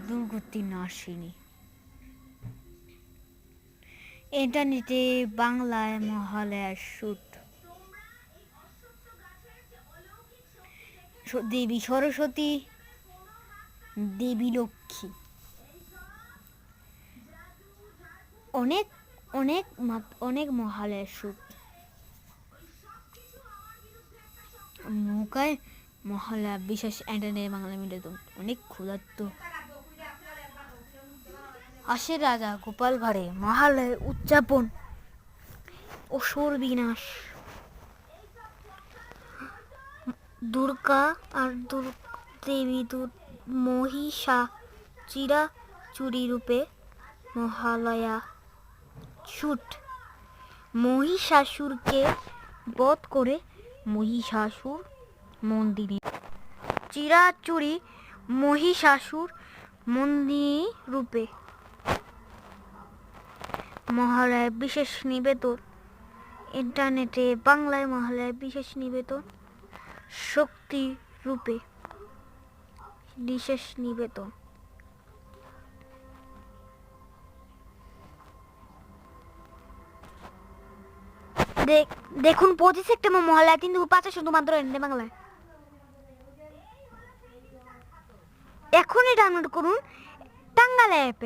দুর্গতি নাশিনী। ইন্টারনেটে বাংলায় মহালয়ার শুট। দেবী সরস্বতী, দেবী লক্ষ্মী, অনেক অনেক অনেক মহালয়ার শুট। নৌকায় মহালয়া বিশেষ ইন্টারনেট বাংলা মিডিয়া অনেক ক্ষুধার্ত। আসে রাজা গোপাল ভাঁড়ে মহালয়ের উদযাপন, অসুর বিনাশ। দুর্গা আর দেবী মহিষাচিরাচুরি রূপে মহালয়া শুট। মহিষাসুরকে বধ করে মহিষাসুর মন্দিরে চিরাচুরি মহিষাসুর মন্দির রূপে মহালয়ার বিশেষ নিবেদন। ইন্টারনেটে বাংলায় মহালয়ার বিশেষ নিবেদন, শক্তি রূপে বিশেষ নিবেদন। দেখুন 25 সেপ্টেম্বর মহালয়া 3:05 শুধুমাত্র ইন্টারনেট বাংলায়। এখনই ডাউনলোড করুন টাঙ্গালা অ্যাপ।